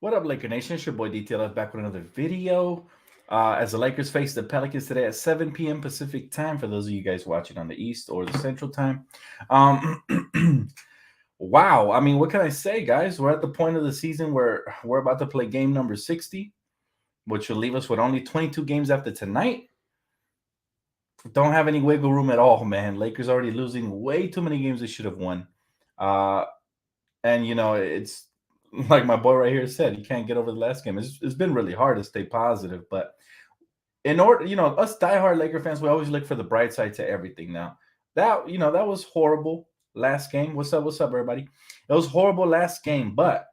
What up, Laker Nation? It's your boy DTLF back with another video. As the Lakers face the Pelicans today at 7 p.m. Pacific time, for those of you guys watching on the East or the Central time. Wow. I mean, what can I say, guys? We're at the point of the season where we're about to play game number 60, which will leave us with only 22 games after tonight. Don't have any wiggle room at all, man. Lakers already losing way too many games they should have won. Uh, and, it's like my boy right here said, you can't get over the last game. It's been really hard to stay positive, but in order, us diehard Laker fans, we always look for the bright side to everything. Now, that was horrible last game. What's up, everybody? It was horrible last game, but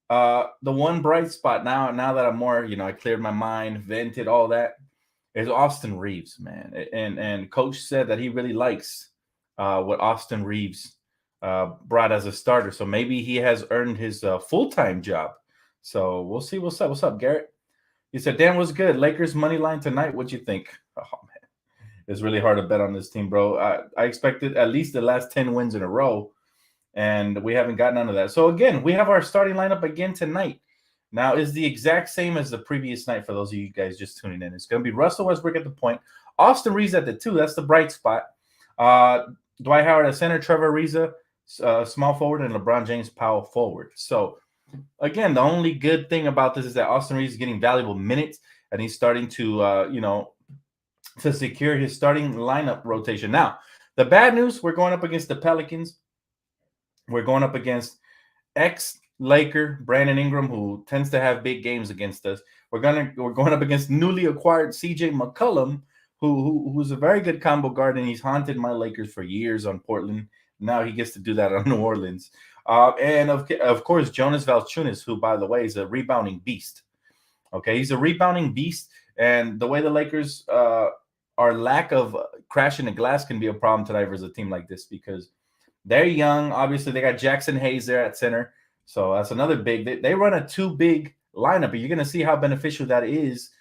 the one bright spot now that I'm more, I cleared my mind, vented, all that, is Austin Reeves, man. And coach said that he really likes what Austin Reeves brought as a starter. So maybe he has earned his full-time job. So we'll see what's up. What's up, Garrett? He said, Dan, what's good? Lakers money line tonight. What'd you think? Oh, man. It's really hard to bet on this team, bro. I expected at least the last 10 wins in a row, and we haven't got none of that. So, again, we have our starting lineup again tonight. Now, is the exact same as the previous night for those of you guys just tuning in. It's going to be Russell Westbrook at the point, Austin Reeves at the 2. That's the bright spot. Dwight Howard at center, Trevor Ariza, small forward, and LeBron James power forward. So, again, the only good thing about this is that Austin Reeves is getting valuable minutes, and he's starting to, to secure his starting lineup rotation. Now, the bad news, we're going up against the Pelicans. We're going up against ex-Laker Brandon Ingram, who tends to have big games against us. We're going up against newly acquired CJ McCollum, who's a very good combo guard, and he's haunted my Lakers for years on Portland. Now he gets to do that on New Orleans. And of course, Jonas Valanciunas, who, by the way, is a rebounding beast. Okay, he's a rebounding beast, and the way the Lakers, our lack of crashing the glass can be a problem tonight versus a team like this because they're young. Obviously, they got Jackson Hayes there at center, so that's another big. They run a 2-big lineup, and you're going to see how beneficial that is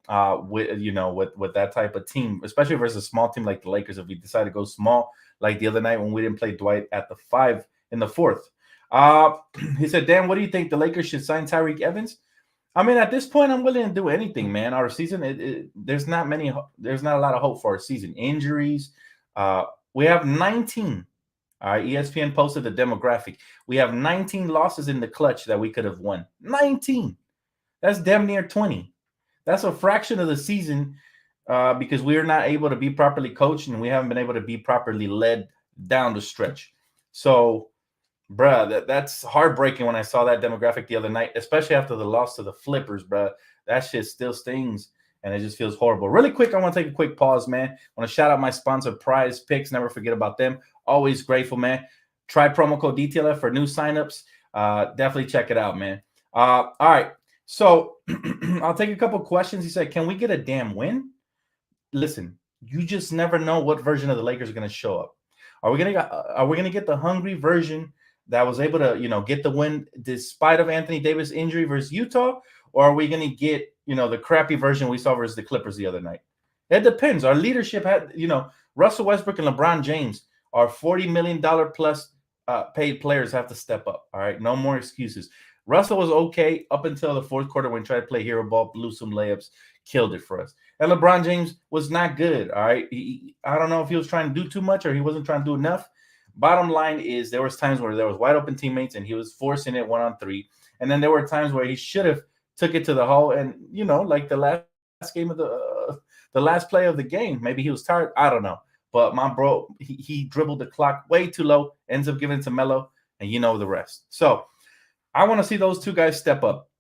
with that type of team, especially versus a small team like the Lakers. If we decide to go small, like the other night when we didn't play Dwight at the 5 in the 4th. He said, Dan, what do you think? The Lakers should sign Tyreke Evans? I mean, at this point, I'm willing to do anything, man. Our season, there's not a lot of hope for our season. Injuries. We have 19. All right, ESPN posted the demographic. We have 19 losses in the clutch that we could have won. 19. That's damn near 20. That's a fraction of the season because we are not able to be properly coached and we haven't been able to be properly led down the stretch. So, bruh, that's heartbreaking when I saw that demographic the other night, especially after the loss to the Flippers, bruh. That shit still stings, and it just feels horrible. Really quick, I want to take a quick pause, man. I want to shout out my sponsor, Prize Picks. Never forget about them. Always grateful, man. Try promo code DTLF for new signups. Definitely check it out, man. All right, so I'll take a couple questions. He said, can we get a damn win? Listen, you just never know what version of the Lakers are going to show up. Are we gonna get the hungry version that was able to, get the win despite of Anthony Davis' injury versus Utah? Or are we going to get, the crappy version we saw versus the Clippers the other night? It depends. Our leadership had, Russell Westbrook and LeBron James are $40 million plus paid players have to step up. All right. No more excuses. Russell was okay up until the fourth quarter when he tried to play hero ball, blew some layups, killed it for us. And LeBron James was not good. All right. I don't know if he was trying to do too much or he wasn't trying to do enough. Bottom line is there was times where there was wide open teammates and he was forcing it 1-on-3. And then there were times where he should have took it to the hole. And, like the last game of the last play of the game, maybe he was tired. I don't know. But my bro, he dribbled the clock way too low, ends up giving it to Melo, and you know the rest. So I want to see those two guys step up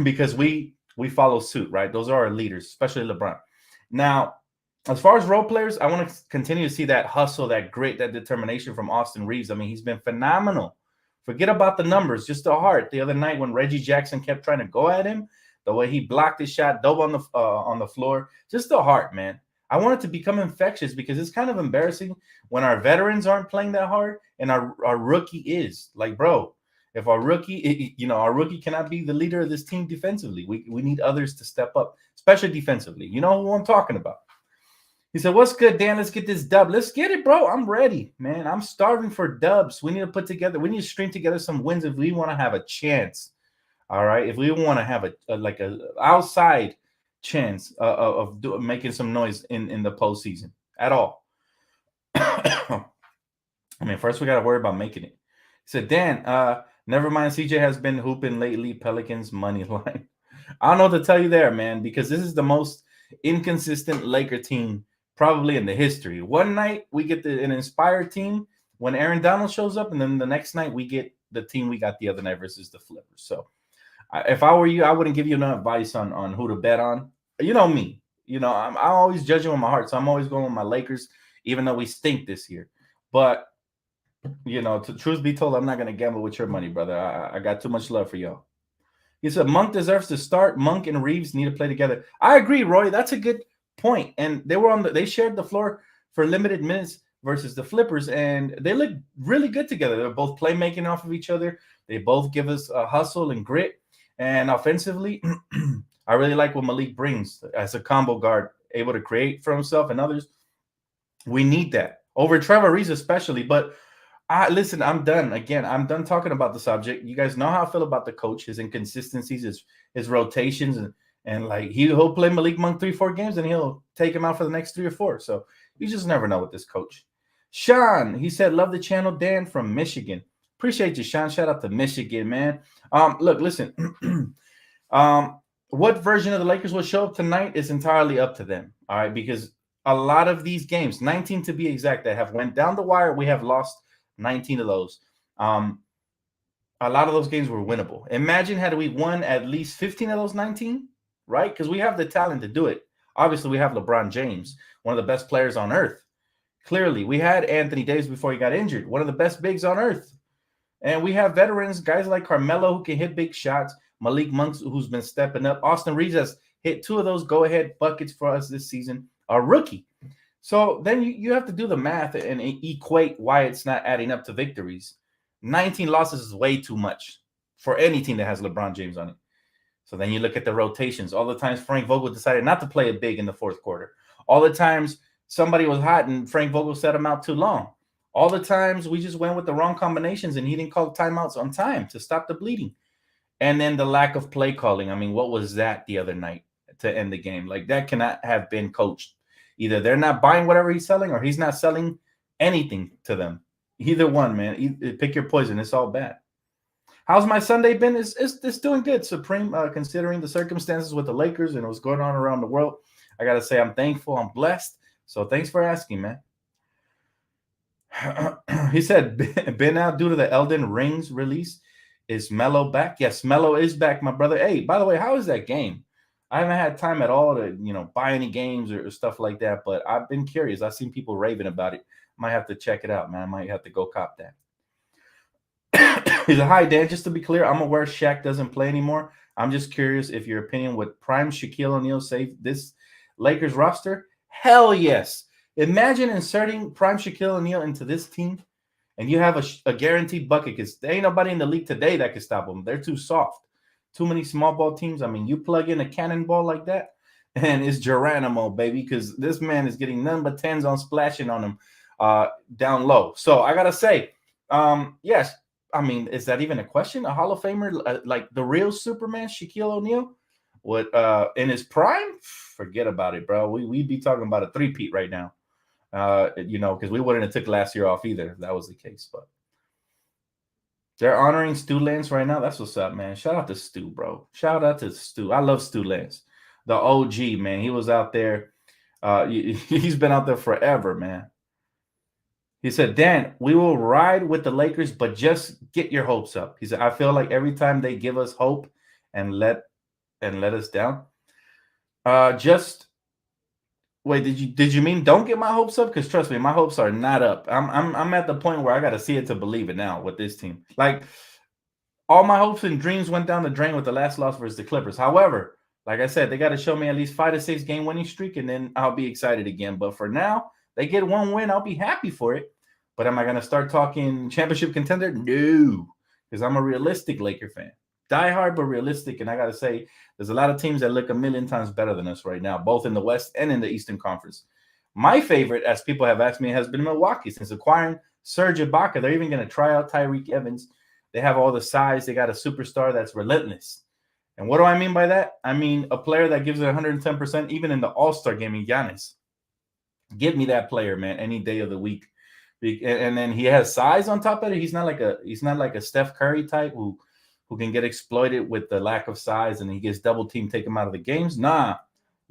because we follow suit, right? Those are our leaders, especially LeBron. Now, as far as role players, I want to continue to see that hustle, that grit, that determination from Austin Reeves. I mean, he's been phenomenal. Forget about the numbers, just the heart. The other night when Reggie Jackson kept trying to go at him, the way he blocked his shot, dove on the floor, just the heart, man. I want it to become infectious because it's kind of embarrassing when our veterans aren't playing that hard and our rookie is. Like, bro, if our rookie, our rookie cannot be the leader of this team defensively. We need others to step up, especially defensively. You know who I'm talking about. He said, what's good, Dan? Let's get this dub. Let's get it, bro. I'm ready, man. I'm starving for dubs. We need to string together some wins if we want to have a chance. All right, if we want to have a outside chance of making some noise in the postseason at all. I mean, first we got to worry about making it. He said, Dan, never mind. CJ has been hooping lately. Pelicans money line. I don't know what to tell you there, man, because this is the most inconsistent Laker team probably in the history. One night we get an inspired team when Aaron Donald shows up, and then the next night we get the team we got the other night versus the Flippers. So if I were you, I wouldn't give you no advice on who to bet on. You know me. You know, I'm always judging with my heart, so I'm always going with my Lakers, even though we stink this year. But you know, to truth be told, I'm not going to gamble with your money, brother. I got too much love for y'all. He said Monk deserves to start. Monk and Reeves need to play together. I agree, Roy. That's a good point. And they shared the floor for limited minutes versus the Flippers, and they look really good together. They're both playmaking off of each other. They both give us a hustle and grit. And offensively, I really like what Malik brings as a combo guard, able to create for himself and others. We need that over Trevor Reeves especially, but listen, I'm done. Again, I'm done talking about the subject. You guys know how I feel about the coach, his inconsistencies, his rotations, and like he'll play Malik Monk 3-4 games and he'll take him out for the next 3 or 4. So you just never know with this coach. Sean, he said, love the channel. Dan from Michigan. Appreciate you, Sean. Shout out to Michigan, man. Look, listen. What version of the Lakers will show up tonight is entirely up to them. All right, because a lot of these games, 19 to be exact, that have went down the wire, we have lost 19 of those. A lot of those games were winnable. Imagine had we won at least 15 of those 19, right? Because we have the talent to do it. Obviously, we have LeBron James, one of the best players on earth. Clearly, we had Anthony Davis before he got injured, one of the best bigs on earth. And we have veterans, guys like Carmelo who can hit big shots, Malik Monk who's been stepping up. Austin Reeves has hit 2 of those go-ahead buckets for us this season, a rookie. So then you have to do the math and equate why it's not adding up to victories. 19 losses is way too much for any team that has LeBron James on it. So then you look at the rotations. All the times Frank Vogel decided not to play it big in the fourth quarter. All the times somebody was hot and Frank Vogel set him out too long. All the times we just went with the wrong combinations and he didn't call timeouts on time to stop the bleeding. And then the lack of play calling. I mean, what was that the other night to end the game? Like, that cannot have been coached. Either they're not buying whatever he's selling or he's not selling anything to them. Either one, man. Pick your poison. It's all bad. How's my Sunday been? It's doing good, Supreme, considering the circumstances with the Lakers and what's going on around the world. I got to say I'm thankful. I'm blessed. So thanks for asking, man. He said, been out due to the Elden Rings release. Is Melo back? Yes, Melo is back, my brother. Hey, by the way, how is that game? I haven't had time at all to, buy any games or stuff like that, but I've been curious. I've seen people raving about it. Might have to check it out, man. I might have to go cop that. He's a hi, Dan. Just to be clear, I'm aware Shaq doesn't play anymore. I'm just curious if your opinion would prime Shaquille O'Neal save this Lakers roster? Hell yes. Imagine inserting prime Shaquille O'Neal into this team and you have a guaranteed bucket because there ain't nobody in the league today that can stop them. They're too soft. Too many small ball teams. I mean, you plug in a cannonball like that and it's Geronimo, baby, because this man is getting none but 10s on splashing on him down low. So I got to say, yes, I mean, is that even a question? A Hall of Famer like the real Superman, Shaquille O'Neal, would in his prime? Forget about it, bro. We'd be talking about a three-peat right now. Because we wouldn't have took last year off either if that was the case. But they're honoring Stu Lance right now. That's what's up, man. Shout out to Stu, bro. Shout out to Stu. I love Stu Lance, the OG, man. He was out there. He's been out there forever, man. He said, Dan, we will ride with the Lakers, but just get your hopes up. He said, I feel like every time they give us hope and let us down. Wait, did you mean don't get my hopes up? Because trust me, my hopes are not up. I'm at the point where I got to see it to believe it now with this team. Like, all my hopes and dreams went down the drain with the last loss versus the Clippers. However, like I said, they got to show me at least 5 to 6 game winning streak, and then I'll be excited again. But for now, they get one win, I'll be happy for it. But am I going to start talking championship contender? No, because I'm a realistic Laker fan. Die hard, but realistic. And I got to say, there's a lot of teams that look a million times better than us right now, both in the West and in the Eastern Conference. My favorite, as people have asked me, has been Milwaukee since acquiring Serge Ibaka. They're even going to try out Tyreek Evans. They have all the size. They got a superstar that's relentless. And what do I mean by that? I mean a player that gives it 110%, even in the All-Star game in Giannis. Give me that player, man, any day of the week. And then he has size on top of it. He's not like a Steph Curry type who can get exploited with the lack of size and he gets double team, take him out of the games. Nah,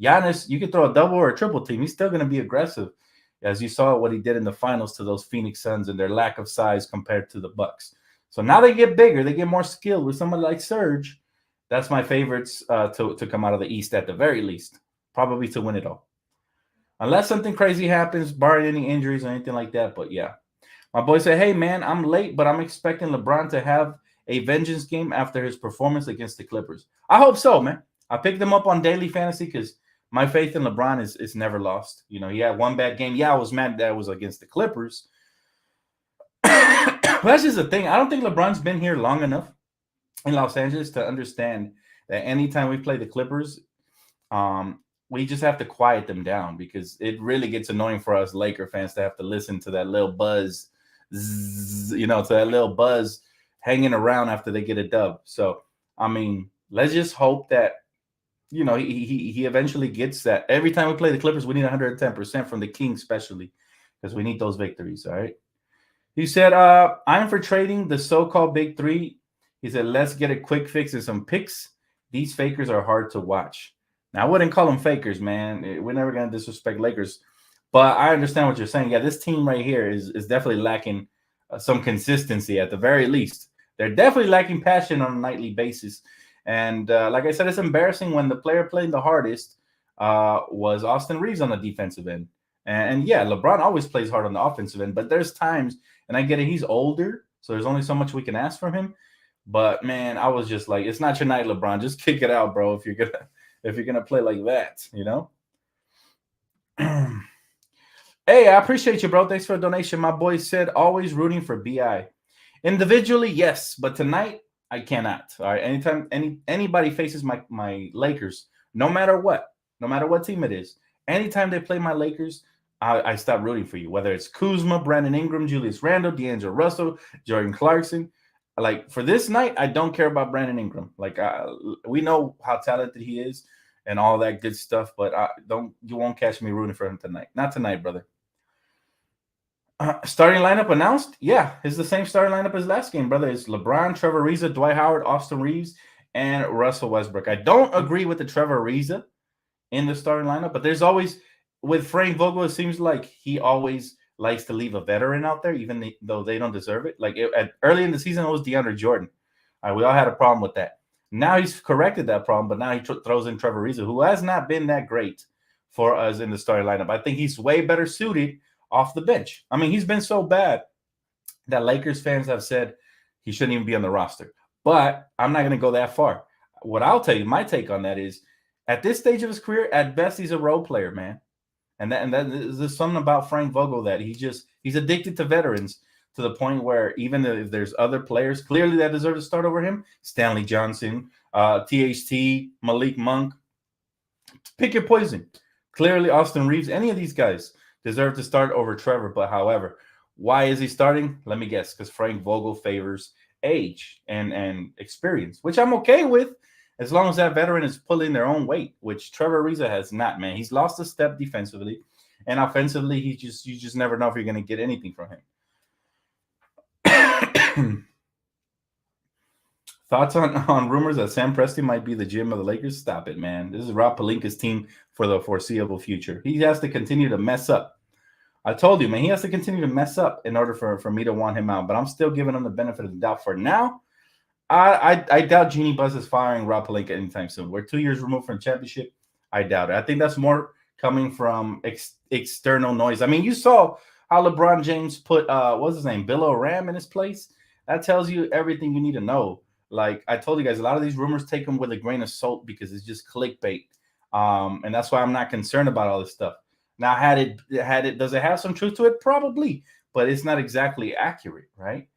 Giannis, you can throw a double or a triple team. He's still going to be aggressive, as you saw what he did in the finals to those Phoenix Suns and their lack of size compared to the Bucks. So now they get bigger, they get more skilled with somebody like Serge. That's my favorites to come out of the East at the very least, probably to win it all. Unless something crazy happens, barring any injuries or anything like that. But yeah, my boy said, hey, man, I'm late, but I'm expecting LeBron to have a vengeance game after his performance against the Clippers. I hope so, man. I picked them up on daily fantasy because my faith in LeBron is never lost. You know, he had one bad game. Yeah, I was mad that it was against the Clippers. But that's just the thing. I don't think LeBron's been here long enough in Los Angeles to understand that anytime we play the Clippers, we just have to quiet them down because it really gets annoying for us Laker fans to have to listen to that little buzz, to that little buzz hanging around after they get a dub. So, I mean, let's just hope that, he eventually gets that. Every time we play the Clippers, we need 110% from the King, especially because we need those victories. All right. He said, I'm for trading the so-called big three. He said, let's get a quick fix and some picks. These fakers are hard to watch. Now, I wouldn't call them fakers, man. We're never going to disrespect Lakers. But I understand what you're saying. Yeah, this team right here is definitely lacking some consistency at the very least. They're definitely lacking passion on a nightly basis. And like I said, it's embarrassing when the player playing the hardest was Austin Reeves on the defensive end. And yeah, LeBron always plays hard on the offensive end. But there's times, and I get it, he's older, so there's only so much we can ask from him. But, man, I was just like, it's not your night, LeBron. Just kick it out, bro, if you're gonna play like that, Hey, I appreciate you, bro. Thanks for the donation. My boy said always rooting for BI. Individually, yes, but tonight I cannot. All right. Anytime anybody faces my Lakers, no matter what team it is, anytime they play my Lakers, I stop rooting for you. Whether it's Kuzma, Brandon Ingram, Julius Randle, D'Angelo Russell, Jordan Clarkson. Like for this night, I don't care about Brandon Ingram. Like we know how talented he is and all that good stuff, but you won't catch me rooting for him tonight. Not tonight, brother. Starting lineup announced? Yeah, it's the same starting lineup as last game, brother. It's LeBron, Trevor Ariza, Dwight Howard, Austin Reeves, and Russell Westbrook. I don't agree with the Trevor Ariza in the starting lineup, but there's always with Frank Vogel. It seems like he always likes to leave a veteran out there, even though they don't deserve it. Like early in the season, it was DeAndre Jordan. We all had a problem with that. Now he's corrected that problem, but now he throws in Trevor Ariza, who has not been that great for us in the starting lineup. I think he's way better suited off the bench. I mean, he's been so bad that Lakers fans have said he shouldn't even be on the roster. But I'm not going to go that far. What I'll tell you, my take on that is, at this stage of his career, at best, he's a role player, man. And that is something about Frank Vogel that he's addicted to veterans to the point where even if there's other players clearly that deserve to start over him, Stanley Johnson, THT, Malik Monk, pick your poison. Clearly, Austin Reeves, any of these guys deserve to start over Trevor. But however, why is he starting? Let me guess, because Frank Vogel favors age and experience, which I'm okay with as long as that veteran is pulling their own weight, which Trevor Ariza has not, man. He's lost a step defensively, and offensively, you just never know if you're going to get anything from him. Thoughts on rumors that Sam Presti might be the GM of the Lakers? Stop it, man. This is Rob Pelinka's team for the foreseeable future. He has to continue to mess up. I told you, man, he has to continue to mess up in order for me to want him out. But I'm still giving him the benefit of the doubt for now. I doubt Jeannie Buss is firing Rob Pelinka anytime soon. We're 2 years removed from championship. I doubt it. I think that's more coming from external noise. I mean, you saw how LeBron James put, what's his name, Bill O'Ram in his place. That tells you everything you need to know. Like I told you guys, a lot of these rumors take them with a grain of salt because it's just clickbait. And that's why I'm not concerned about all this stuff. Now, does it have some truth to it? Probably, but it's not exactly accurate, right?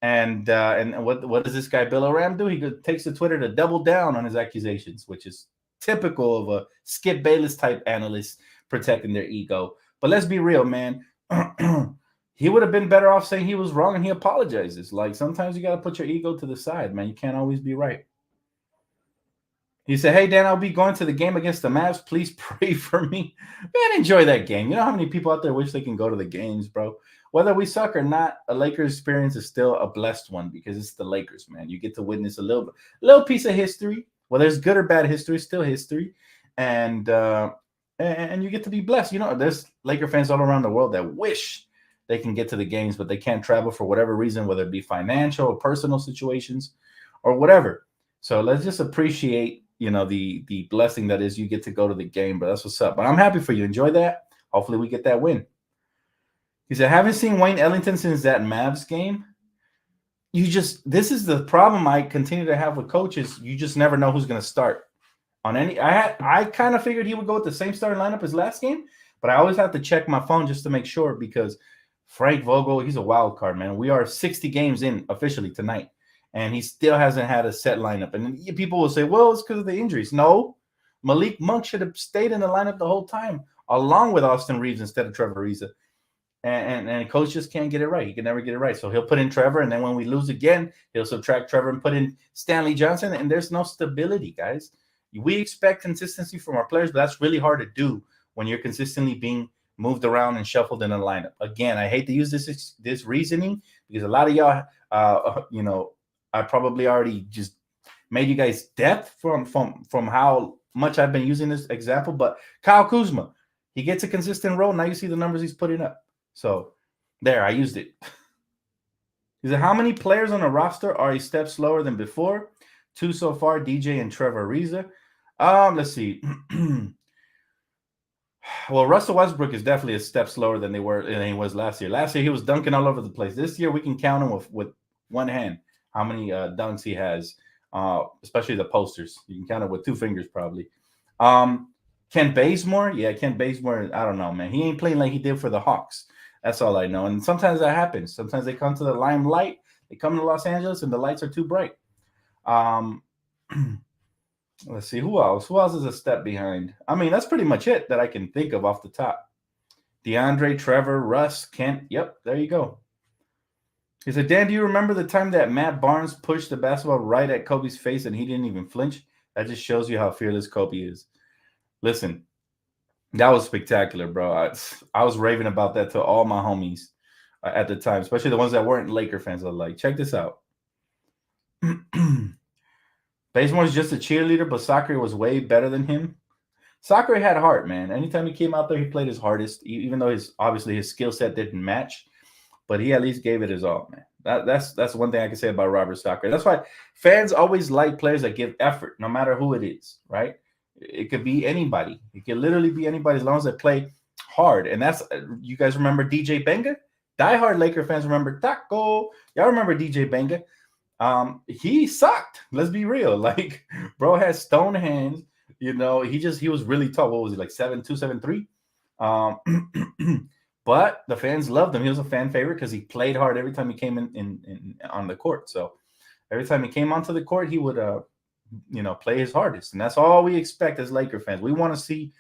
And what does this guy Bill O'Ram do? He takes to Twitter to double down on his accusations, which is typical of a Skip Bayless type analyst protecting their ego. But let's be real, man. he would have been better off saying he was wrong and he apologizes. Like, sometimes you got to put your ego to the side, man. You can't always be right. He said, "Hey, Dan, I'll be going to the game against the Mavs. Please pray for me." Man, enjoy that game. You know how many people out there wish they can go to the games, bro? Whether we suck or not, a Lakers experience is still a blessed one because it's the Lakers, man. You get to witness a little piece of history. Whether it's good or bad history, it's still history. And you get to be blessed. You know, there's Laker fans all around the world that wish they can get to the games, but they can't travel for whatever reason, whether it be financial or personal situations or whatever. So let's just appreciate, you know, the blessing that is you get to go to the game, but that's what's up. But I'm happy for you. Enjoy that. Hopefully we get that win. He said, haven't seen Wayne Ellington since that Mavs game. This is the problem I continue to have with coaches. You just never know who's going to start on any. I kind of figured he would go with the same starting lineup as last game, but I always have to check my phone just to make sure because Frank Vogel, he's a wild card, man. We are 60 games in officially tonight, and he still hasn't had a set lineup. And people will say, well, it's because of the injuries. No, Malik Monk should have stayed in the lineup the whole time, along with Austin Reeves instead of Trevor Ariza. And coach just can't get it right. He can never get it right. So he'll put in Trevor, and then when we lose again, he'll subtract Trevor and put in Stanley Johnson, and there's no stability, guys. We expect consistency from our players, but that's really hard to do when you're consistently being moved around and shuffled in a lineup. Again, I hate to use this reasoning because a lot of y'all, I probably already just made you guys deaf from how much I've been using this example. But Kyle Kuzma, he gets a consistent role. Now you see the numbers he's putting up. So there, I used it. He said, how many players on the roster are a step slower than before? 2 so far, DJ and Trevor Ariza. Let's see. Well, Russell Westbrook is definitely a step slower than he was last year. Last year, he was dunking all over the place. This year, we can count him with one hand how many dunks he has, especially the posters. You can count it with 2 fingers probably. Ken Bazemore? Yeah, Ken Bazemore, I don't know, man. He ain't playing like he did for the Hawks. That's all I know. And sometimes that happens. Sometimes they come to the limelight. They come to Los Angeles, and the lights are too bright. Let's see. Who else? Who else is a step behind? I mean, that's pretty much it that I can think of off the top. DeAndre, Trevor, Russ, Kent. Yep, there you go. He said, Dan, do you remember the time that Matt Barnes pushed the basketball right at Kobe's face and he didn't even flinch? That just shows you how fearless Kobe is. Listen, that was spectacular, bro. I was raving about that to all my homies at the time, especially the ones that weren't Laker fans. I was like, check this out. Bazemore's just a cheerleader, but Sakura was way better than him. Sakura had heart, man. Anytime he came out there, he played his hardest, even though obviously his skill set didn't match, but he at least gave it his all, man. That's one thing I can say about Robert Sakura. That's why fans always like players that give effort, no matter who it is, right? It could be anybody. It could literally be anybody as long as they play hard. And that's, you guys remember DJ Benga? Diehard Laker fans remember Taco. Y'all remember DJ Benga? He sucked. Let's be real. Like, bro has stone hands. You know, he was really tall. What was he, like 7'2", 7'3"? But the fans loved him. He was a fan favorite because he played hard every time he came in on the court. So every time he came onto the court, he would play his hardest. And that's all we expect as Laker fans. We want to see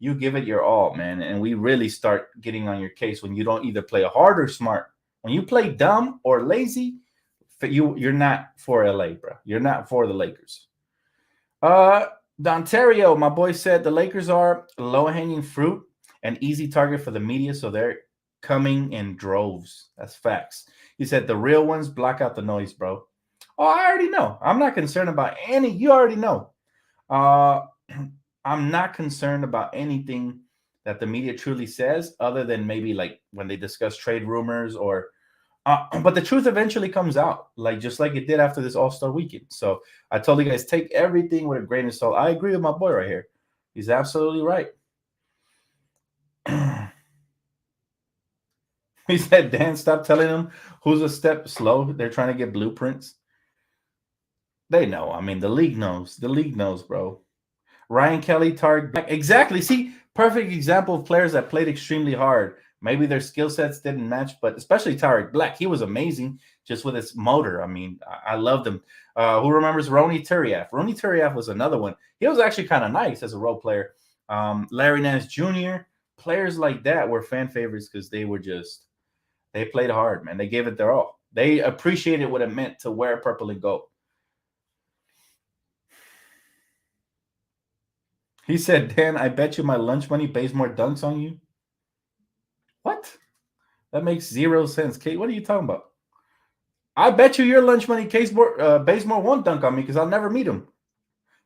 you give it your all, man. And we really start getting on your case when you don't either play hard or smart. When you play dumb or lazy, you're not for LA, bro. You're not for the Lakers. Dontario, my boy, said the Lakers are low-hanging fruit, an easy target for the media, so they're coming in droves. That's facts. He said the real ones block out the noise, bro. Oh, I already know. I'm not concerned about any. You already know. I'm not concerned about anything that the media truly says, other than maybe like when they discuss trade rumors or. But the truth eventually comes out, just like it did after this All-Star weekend. So I told you guys, take everything with a grain of salt. I agree with my boy right here. He's absolutely right. He said, Dan, stop telling them who's a step slow. They're trying to get blueprints. They know. I mean, the league knows. The league knows, bro. Ryan Kelly, Tarek Black. Exactly. See, perfect example of players that played extremely hard. Maybe their skill sets didn't match, but especially Tarek Black. He was amazing just with his motor. I mean, I loved him. Who remembers Ronnie Turiaf? Ronnie Turiaf was another one. He was actually kind of nice as a role player. Larry Nance Jr., players like that were fan favorites because they They played hard, man. They gave it their all. They appreciated what it meant to wear purple and gold. He said, Dan, I bet you my lunch money pays more dunks on you. What? That makes 0 sense. Kate, what are you talking about? I bet you your lunch money pays more won't dunk on me because I'll never meet him.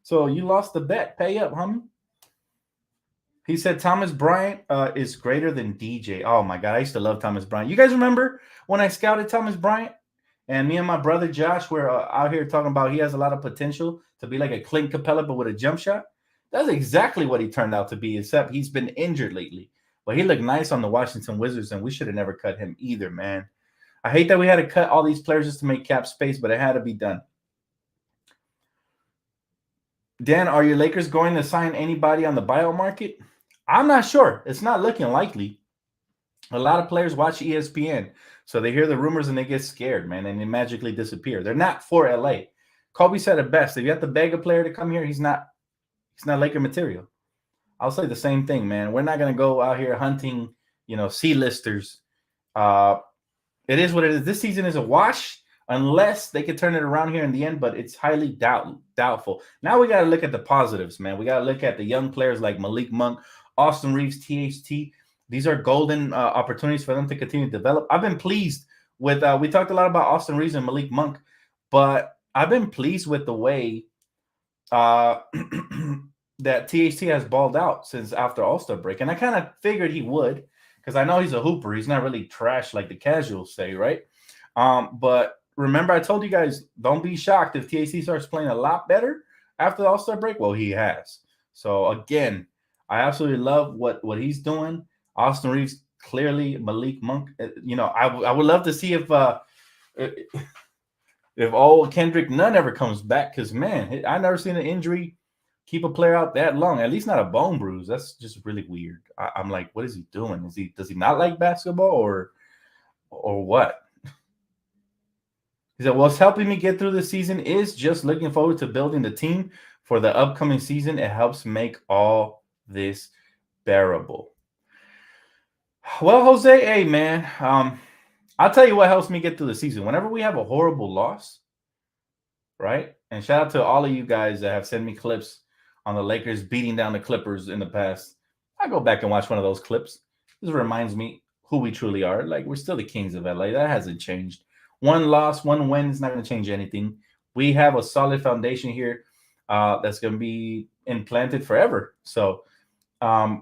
So you lost the bet. Pay up, homie. He said Thomas Bryant is greater than DJ. Oh, my God. I used to love Thomas Bryant. You guys remember when I scouted Thomas Bryant? And me and my brother Josh were out here talking about he has a lot of potential to be like a Clint Capella, but with a jump shot. That's exactly what he turned out to be, except he's been injured lately. But he looked nice on the Washington Wizards, and we should have never cut him either, man. I hate that we had to cut all these players just to make cap space, but it had to be done. Dan, are your Lakers going to sign anybody on the buyout market? I'm not sure. It's not looking likely. A lot of players watch ESPN, so they hear the rumors and they get scared, man, and they magically disappear. They're not for LA. Kobe said it best. If you have to beg a player to come here, he's not Laker material. I'll say the same thing, man. We're not going to go out here hunting, C-listers. It is what it is. This season is a wash unless they could turn it around here in the end, but it's highly doubtful. Now we got to look at the positives, man. We got to look at the young players like Malik Monk, Austin Reeves, THT. These are golden opportunities for them to continue to develop. I've been pleased with we talked a lot about Austin Reeves and Malik Monk, but I've been pleased with the way that THT has balled out since after All-Star break. And I kind of figured he would because I know he's a hooper. He's not really trash like the casuals say, right? But remember, I told you guys, don't be shocked if THT starts playing a lot better after the All-Star break. Well, he has. So, again, I absolutely love what he's doing. Austin Reeves, clearly, Malik Monk. I would love to see if old Kendrick Nunn ever comes back because, man, I've never seen an injury keep a player out that long, at least not a bone bruise. That's just really weird. I'm like, what is he doing? Does he not like basketball or what? He said, what's helping me get through the season is just looking forward to building the team for the upcoming season. It helps make all this bearable. Well, Jose, hey, man, I'll tell you what helps me get through the season. Whenever we have a horrible loss, right? And shout out to all of you guys that have sent me clips on the Lakers beating down the Clippers in the past. I go back and watch one of those clips. This reminds me who we truly are. Like, we're still the kings of LA. That hasn't changed. One loss, one win is not going to change anything. We have a solid foundation here that's going to be implanted forever. So, I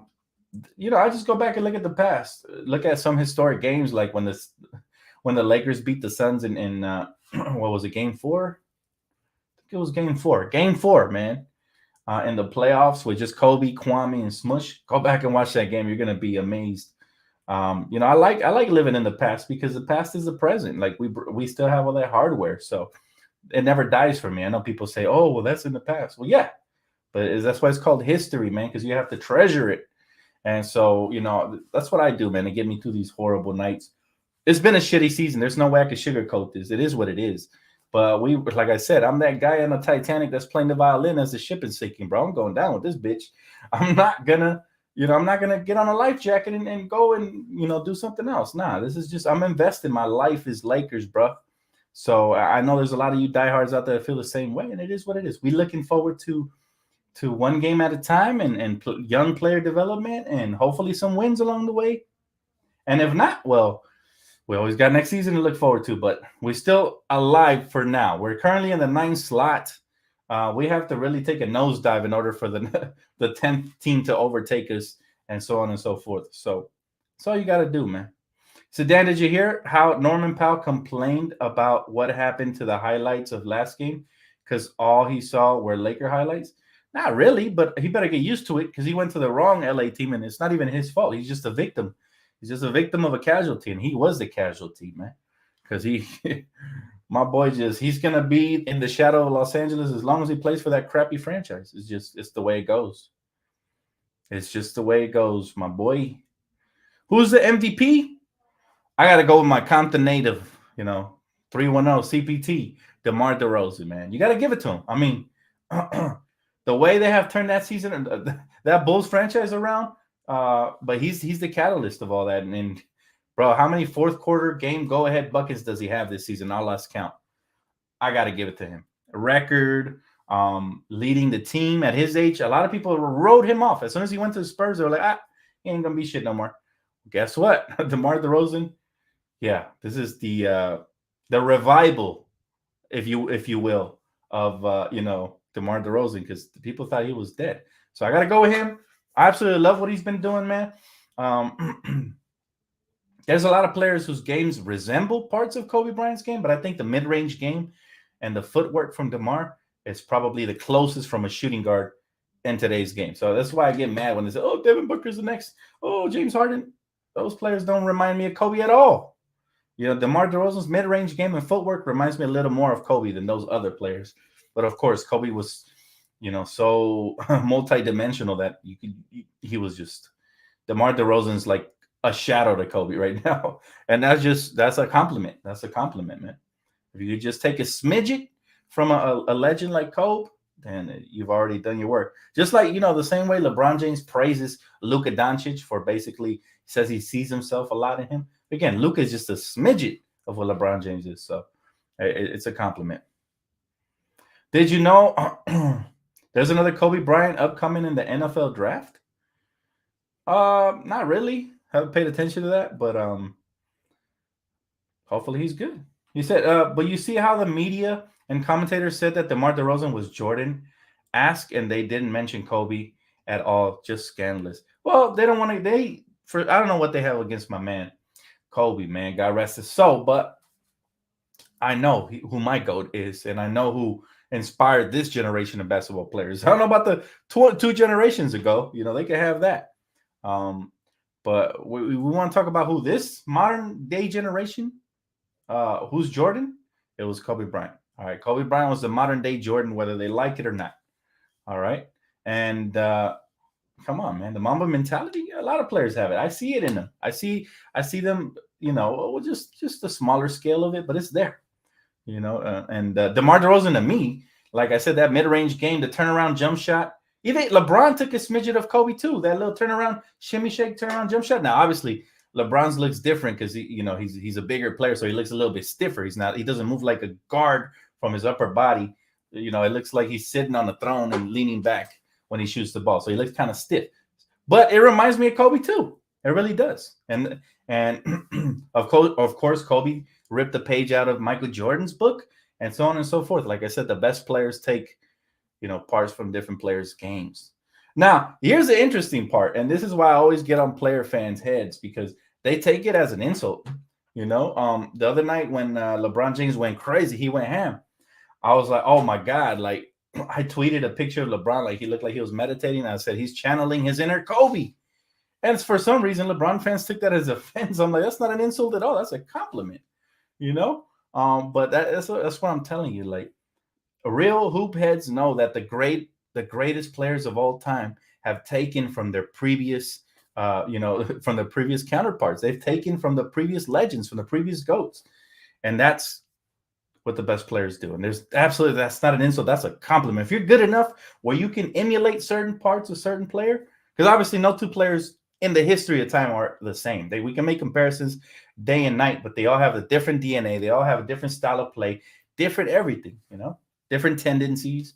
just go back and look at the past. Look at some historic games, like when the Lakers beat the Suns in what was it, Game 4? I think it was Game 4. Game 4, man. In the playoffs with just Kobe, Kwame, and Smush. Go back and watch that game. You're going to be amazed. I like living in the past because the past is the present. Like we still have all that hardware, so it never dies for me. I know people say, "Oh, well, that's in the past." Well, yeah, but that's why it's called history, man, because you have to treasure it. And so, that's what I do, man, to get me through these horrible nights. It's been a shitty season. There's no way I can sugarcoat this. It is what it is. But like I said, I'm that guy on the Titanic that's playing the violin as the ship is sinking, bro. I'm going down with this bitch. I'm not gonna get on a life jacket and go and, do something else. Nah, this is just, I'm investing. My life is Lakers, bro. So I know there's a lot of you diehards out there that feel the same way, and it is what it is. We're looking forward to one game at a time and young player development and hopefully some wins along the way. And if not, well, we always got next season to look forward to, but we're still alive for now. We're currently in the 9th slot. We have to really take a nosedive in order for the 10th team to overtake us and so on and so forth. So that's all you got to do, man. So, Dan, did you hear how Norman Powell complained about what happened to the highlights of last game? Because all he saw were Laker highlights? Not really, but he better get used to it because he went to the wrong LA team, and it's not even his fault. He's just a victim. He's just a victim of a casualty, and he was the casualty, man. Because my boy he's going to be in the shadow of Los Angeles as long as he plays for that crappy franchise. It's the way it goes. It's just the way it goes, my boy. Who's the MVP? I got to go with my Compton native, 310 CPT, DeMar DeRozan, man. You got to give it to him. I mean, the way they have turned that season, that Bulls franchise around, but he's the catalyst of all that. And Bro, how many fourth quarter game go-ahead buckets does he have this season? I lost count. I got to give it to him. A record, leading the team at his age. A lot of people wrote him off. As soon as he went to the Spurs, they were like, he ain't going to be shit no more. Guess what? DeMar DeRozan, yeah, this is the revival, if you will, of DeMar DeRozan, because people thought he was dead. So I got to go with him. I absolutely love what he's been doing, man. There's a lot of players whose games resemble parts of Kobe Bryant's game, but I think the mid-range game and the footwork from DeMar is probably the closest from a shooting guard in today's game. So that's why I get mad when they say, oh, Devin Booker's the next. Oh, James Harden. Those players don't remind me of Kobe at all. DeMar DeRozan's mid-range game and footwork reminds me a little more of Kobe than those other players. But of course, Kobe was, so multi-dimensional that he was just DeMar DeRozan's like a shadow to Kobe right now. And that's a compliment. That's a compliment, man. If you just take a smidget from a legend like Kobe, then you've already done your work. Just like, the same way LeBron James praises Luka Doncic for basically says he sees himself a lot in him. Again, Luka is just a smidget of what LeBron James is. So it's a compliment. Did you know there's another Kobe Bryant upcoming in the NFL draft? Not really. Haven't paid attention to that, but hopefully he's good. He said, but you see how the media and commentators said that DeMar DeRozan was Jordan? Ask, and they didn't mention Kobe at all. Just scandalous. Well, they don't want to. I don't know what they have against my man Kobe, man. God rest his soul. But I know who my GOAT is, and I know who inspired this generation of basketball players. I don't know about the two generations ago. They could have that. But we want to talk about who this modern day generation, who's Jordan? It was Kobe Bryant. All right. Kobe Bryant was the modern day Jordan, whether they like it or not. All right. And come on, man. The Mamba mentality, a lot of players have it. I see it in them. I see them, just a smaller scale of it, but it's there, and DeMar DeRozan to me, like I said, that mid-range game, the turnaround jump shot. Even LeBron took a smidget of Kobe too. That little turnaround, shimmy shake, turnaround jump shot. Now, obviously, LeBron's looks different because he's a bigger player, so he looks a little bit stiffer. He doesn't move like a guard from his upper body. It looks like he's sitting on the throne and leaning back when he shoots the ball. So he looks kind of stiff. But it reminds me of Kobe too. It really does. And of course, Kobe ripped the page out of Michael Jordan's book and so on and so forth. Like I said, the best players take parts from different players' games. Now, here's the interesting part, and this is why I always get on player fans' heads, because they take it as an insult. The other night when LeBron James went crazy, he went ham. I was like, oh my God, like I tweeted a picture of LeBron, like he looked like he was meditating. I said, he's channeling his inner Kobe. And for some reason, LeBron fans took that as offense. I'm like, that's not an insult at all. That's a compliment, But that's what I'm telling you. Like, real hoop heads know that the greatest players of all time have taken from their previous, from the previous counterparts. They've taken from the previous legends, from the previous GOATs. And that's what the best players do. And that's not an insult. That's a compliment. If you're good enough where you can emulate certain parts of a certain player, because obviously no two players in the history of time are the same. We can make comparisons day and night, but they all have a different DNA. They all have a different style of play, different everything, different tendencies.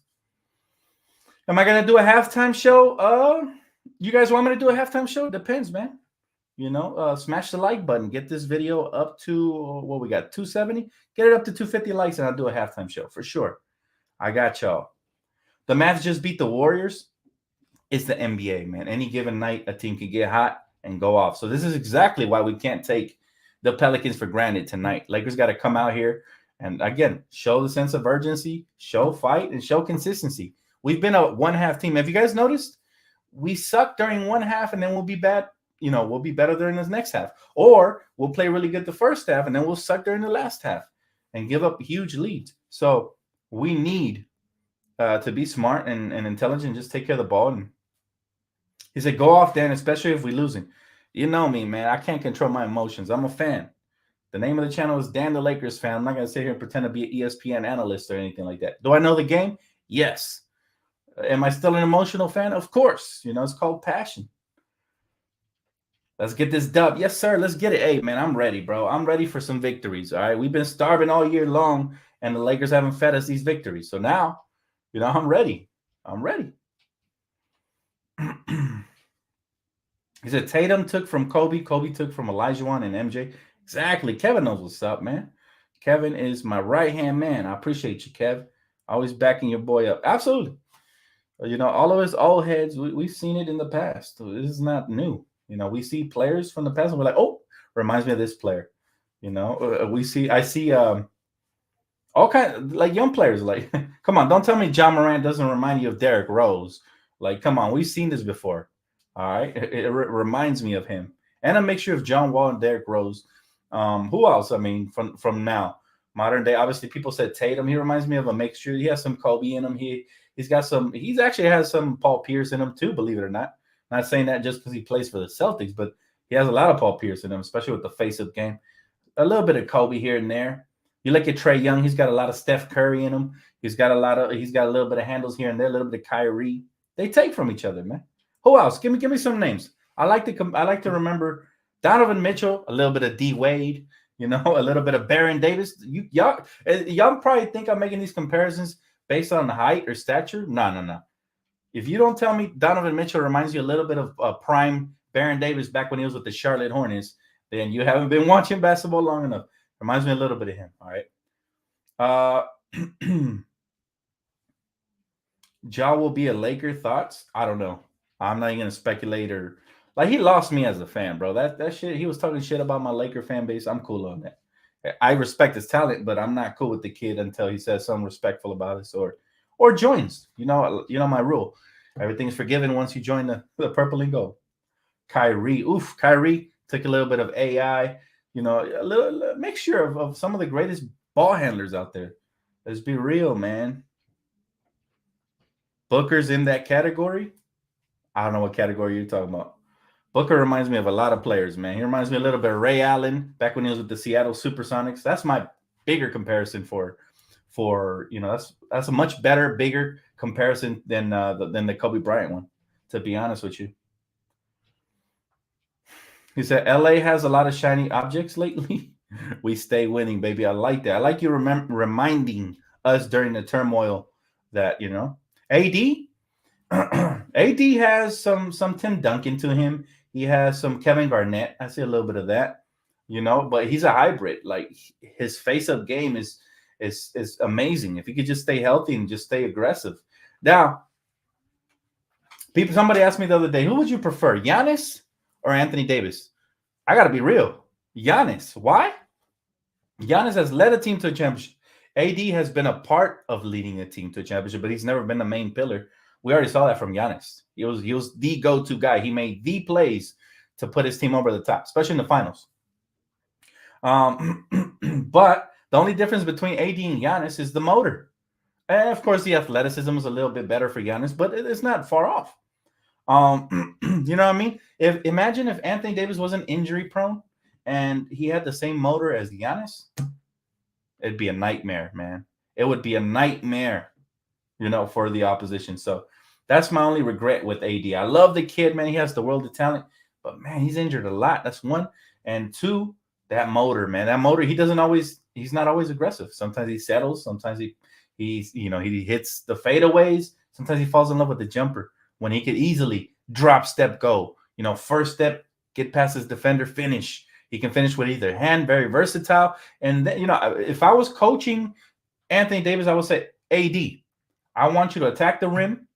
Am I going to do a halftime show? You guys want me to do a halftime show? It depends, man. Smash the like button. Get this video up to, what we got, 270? Get it up to 250 likes and I'll do a halftime show for sure. I got y'all. The Mavs just beat the Warriors. It's the NBA, man. Any given night, a team can get hot and go off. So this is exactly why we can't take the Pelicans for granted tonight. Lakers got to come out here and, again, show the sense of urgency, show fight, and show consistency. We've been a one-half team. Have you guys noticed? We suck during one half, and then we'll be bad. We'll be better during this next half. Or we'll play really good the first half, and then we'll suck during the last half and give up huge leads. So we need to be smart and intelligent, just take care of the ball. And he said, go off, Dan, especially if we're losing. You know me, man. I can't control my emotions. I'm a fan. The name of the channel is Dan the Lakers Fan. I'm not going to sit here and pretend to be an ESPN analyst or anything like that. Do I know the game? Yes. Am I still an emotional fan? Of course. It's called passion. Let's get this dub. Yes, sir. Let's get it. Hey, man, I'm ready, bro. I'm ready for some victories. All right. We've been starving all year long, and the Lakers haven't fed us these victories. So now, I'm ready. I'm ready. He said Tatum took from Kobe. Kobe took from Olajuwon and MJ. Exactly. Kevin knows what's up, man. Kevin is my right-hand man. I appreciate you, Kev. Always backing your boy up. Absolutely. All of his old heads, we've seen it in the past. This is not new. We see players from the past and we're like, oh, reminds me of this player. I see all kind of like young players. Like, come on, don't tell me John Morant doesn't remind you of Derrick Rose. Like, come on, we've seen this before. All right, it reminds me of him, and a mixture of John Wall and Derrick Rose. Who else? I mean, from now, modern day. Obviously, people said Tatum. He reminds me of a mixture. He has some Kobe in him. He's got some. He's actually has some Paul Pierce in him too. Believe it or not. Not saying that just because he plays for the Celtics, but he has a lot of Paul Pierce in him, especially with the face-up game. A little bit of Kobe here and there. You look at Trae Young; he's got a lot of Steph Curry in him. He's got a little bit of handles here and there, a little bit of Kyrie. They take from each other, man. Who else? Give me some names. I like to remember Donovan Mitchell, a little bit of D Wade, a little bit of Baron Davis. Y'all probably think I'm making these comparisons based on height or stature. No. If you don't tell me Donovan Mitchell reminds you a little bit of prime Baron Davis back when he was with the Charlotte Hornets, then you haven't been watching basketball long enough. Reminds me a little bit of him. All right. Ja will be a Laker. Thoughts? I don't know. I'm not even gonna speculate or like he lost me as a fan, bro. That shit. He was talking shit about my Laker fan base. I'm cool on that. I respect his talent, but I'm not cool with the kid until he says something respectful about us or joins. You know my rule. Everything's forgiven once you join the purple and gold. Kyrie took a little bit of AI. A little mixture of some of the greatest ball handlers out there. Let's be real, man. Booker's in that category. I don't know what category you're talking about. Booker reminds me of a lot of players, man. He reminds me a little bit of Ray Allen back when he was with the Seattle Supersonics. That's my bigger comparison for that's a much better, bigger comparison than the Kobe Bryant one, to be honest with you. He said LA has a lot of shiny objects lately. We stay winning, baby. I like that. I like you reminding us during the turmoil that, AD AD has some Tim Duncan to him. He has some Kevin Garnett. I see a little bit of that, but he's a hybrid. Like his face-up game is amazing. If he could just stay healthy and just stay aggressive. Now, somebody asked me the other day, who would you prefer, Giannis or Anthony Davis? I gotta be real. Giannis. Why? Giannis has led a team to a championship. AD has been a part of leading a team to a championship, but he's never been the main pillar. We already saw that from Giannis. He was the go-to guy. He made the plays to put his team over the top, especially in the finals. But the only difference between AD and Giannis is the motor. And of course, the athleticism is a little bit better for Giannis, but it's not far off. You know what I mean? Imagine if Anthony Davis wasn't injury prone and he had the same motor as Giannis, it'd be a nightmare, man. It would be a nightmare, for the opposition. So that's my only regret with AD. I love the kid, man. He has the world of talent, but man, he's injured a lot. That's one. And two, that motor, man. That motor, he's not always aggressive. Sometimes he settles. Sometimes he hits the fadeaways. Sometimes he falls in love with the jumper when he could easily drop step go. First step, get past his defender, finish. He can finish with either hand, very versatile. And then, if I was coaching Anthony Davis, I would say, AD, I want you to attack the rim.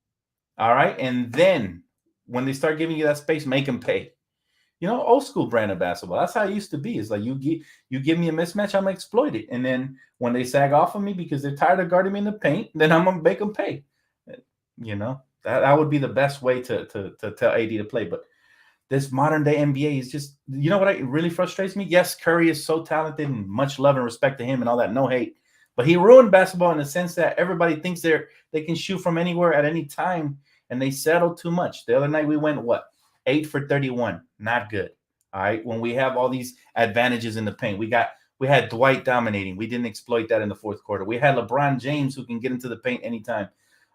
All right. And then when they start giving you that space, make them pay. Old school brand of basketball. That's how it used to be. It's like you give me a mismatch, I'm gonna exploit it. And then when they sag off of me because they're tired of guarding me in the paint, then I'm gonna make them pay. That would be the best way to tell AD to play. But this modern day NBA is just, what really frustrates me? Yes, Curry is so talented and much love and respect to him and all that. No hate. But he ruined basketball in the sense that everybody thinks they can shoot from anywhere at any time, and they settle too much. The other night we went, 8 for 31. Not good. All right. When we have all these advantages in the paint, we had Dwight dominating. We didn't exploit that in the fourth quarter. We had LeBron James who can get into the paint anytime.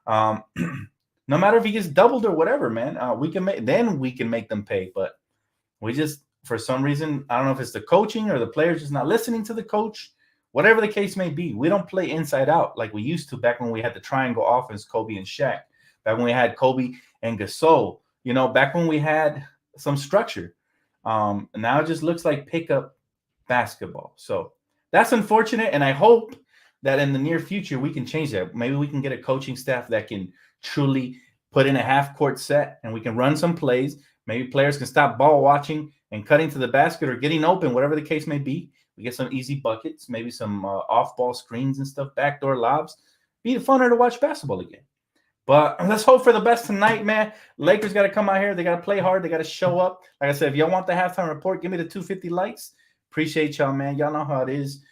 No matter if he gets doubled or whatever, man, we can make them pay. But We just, for some reason, I don't know if it's the coaching or the players just not listening to the coach. Whatever the case may be, we don't play inside out like we used to back when we had the triangle offense, Kobe and Shaq. Back when we had Kobe and Gasol. Back when we had some structure. Now it just looks like pickup basketball. So that's unfortunate, and I hope that in the near future we can change that. Maybe we can get a coaching staff that can truly put in a half-court set, and we can run some plays. Maybe players can stop ball watching and cutting to the basket or getting open, whatever the case may be. We get some easy buckets, maybe some off-ball screens and stuff, backdoor lobs. Be funner to watch basketball again. But let's hope for the best tonight, man. Lakers got to come out here. They got to play hard. They got to show up. Like I said, if y'all want the halftime report, give me the 250 likes. Appreciate y'all, man. Y'all know how it is.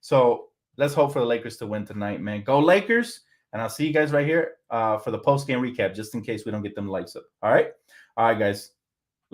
So let's hope for the Lakers to win tonight, man. Go Lakers. And I'll see you guys right here for the post-game recap, just in case we don't get them lights up. All right? All right, guys.